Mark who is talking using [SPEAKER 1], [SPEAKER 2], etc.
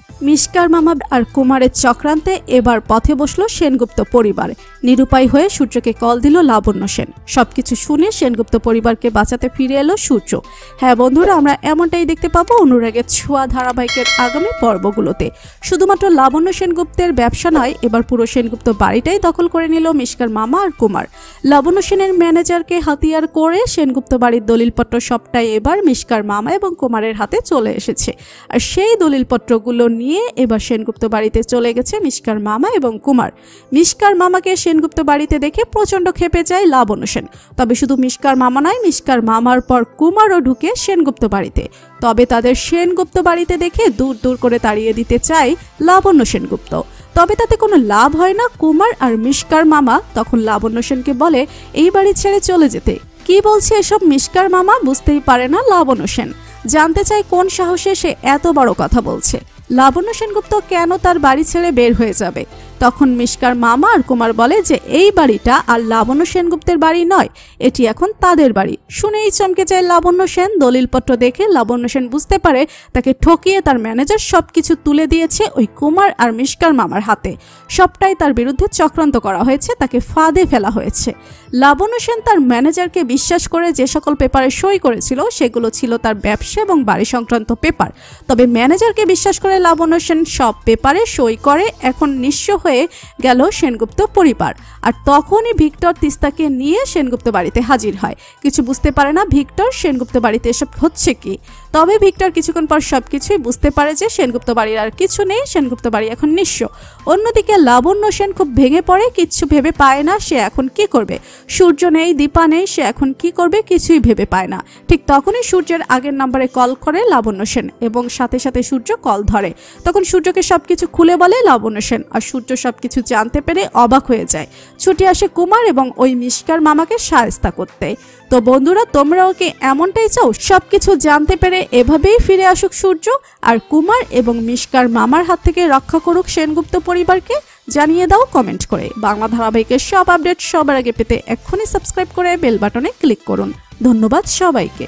[SPEAKER 1] মিশকার মামা আর কুমারের চক্রান্তে এবার পথে বসলো সেনগুপ্ত পরিবার। নিরুপায় হয়ে সূর্যকে কল দিল লাবণ্য সেন। সবকিছু শুনে সেনগুপ্ত পরিবারকে বাঁচাতে ফিরে এলো সূর্য। হ্যাঁ বন্ধুরা, আমরা এমনটাই দেখতে পাবো অনুরাগের ছোঁয়া ধারাবাহিকের আগামী পর্বগুলোতে। শুধুমাত্র লাবণ্য সেনগুপ্তের ব্যবসা নয়, এবার পুরো সেনগুপ্ত বাড়িটাই দখল করে নিল মিশকার মামা আর কুমার। লাবণ্য সেনের ম্যানেজারকে হাতিয়ার করে সেনগুপ্ত বাড়ির দলিলপত্র সবটাই এবার মিশকার মামা এবং কুমারের হাতে চলে এসেছে। আর সেই দলিলপত্রগুলো নিয়ে এবার সেনগুপ্ত বাড়িতে চলে গেছে মিশকার মামা এবং কুমার। মিশকার মামাকে সেনগুপ্ত বাড়িতে দেখে প্রচন্ড ক্ষেপে যায় লাবণ্য সেন। তবে শুধু মিশকার মামা নয়, মিশকার মামার পর কুমারও ঢুকে সেনগুপ্ত বাড়িতে। তবে তাদের সেনগুপ্ত বাড়িতে দেখে দূর দূর করে তাড়িয়ে দিতে চায় লাবণ্য সেনগুপ্ত। তবে তাতে কোনো লাভ হয় না। কুমার আর মিশকার মামা তখন লাবণ্য সেনকে বলে এই বাড়ি ছেড়ে চলে যেতে। কি বলছে এসব মিশকার মামা বুঝতেই পারে না লাবণ্য সেন। জানতে চায় কোন সাহসে সে এত বড় কথা বলছে। লাবণ্য সেনগুপ্ত কেন তার বাড়ি ছেড়ে বের হয়ে যাবে? তখন মিশকার মামা আর কুমার বলে যে এই বাড়িটা আর লাবণ্য সেনগুপ্তের বাড়ি নয়, এটি এখন তাদের বাড়ি। শুনেই চমকে যায় লাবণ্য সেন। দলিলপত্র দেখে লাবণ্য সেন বুঝতে পারে তাকে ঠকিয়ে তার ম্যানেজার সবকিছু তুলে দিয়েছে ওই কুমার আর মিশকার মামার হাতে। সবটাই তার বিরুদ্ধে চক্রান্ত করা হয়েছে, তাকে ফাঁদে ফেলা হয়েছে। লাবণ্য সেন তার ম্যানেজারকে বিশ্বাস করে যে সকল পেপারে সই করেছিল সেগুলো ছিল তার ব্যবসা এবং বাড়ি সংক্রান্ত পেপার। তবে ম্যানেজারকে বিশ্বাস করে লাবণ্য সেন সব পেপারে সই করে। এখন নিঃস্ব হয়ে গেল সেনগুপ্ত পরিবার। আর তখনই ভিক্টর তিস্তাকে নিয়ে সেনগুপ্ত বাড়িতে হাজির হয়। কিছু বুঝতে পারে না ভিক্টর সেনগুপ্ত বাড়িতে এসব হচ্ছে কি। তবে ভিক্টর কিছুক্ষণ পর সবকিছুই বুঝতে পারে যে সেনগুপ্ত বাড়ির আর কিছু নেই, সেনগুপ্ত বাড়ি এখন নিঃস্ব। অন্যদিকে লাবণ্য সেন খুব ভেঙে পড়ে, কিচ্ছু ভেবে পায় না সে এখন কি করবে। সূর্য নেই, দীপা নেই, সে এখন কি করবে কিছুই ভেবে পায় না। ঠিক তখনই সূর্যের আগের নম্বরে কল করে লাবণ্য সেন এবং সাথে সাথে সূর্য কল ধরে। তখন সূর্যকে সবকিছু খুলে বলে লাবণ্য সেন। আর সূর্য সবকিছু জানতে পেরে অবাক হয়ে যায়। ছুটে আসে কুমার এবং ওই মিশকার মামাকে শায়েস্তা করতে। তো বন্ধুরা, তোমরাও কি এমনটাই চাও? সবকিছু জানতে পেরে এভাবেই ফিরে আসুক সূর্য আর কুমার এবং মিশকার মামার হাত থেকে রক্ষা করুক সেনগুপ্ত পরিবারকে? জানিয়ে দাও কমেন্ট করে। বাংলা ধারাবাহিকের সব আপডেট সবার আগে পেতে এক্ষুনি সাবস্ক্রাইব করে বেল বাটনে ক্লিক করুন। ধন্যবাদ সবাইকে।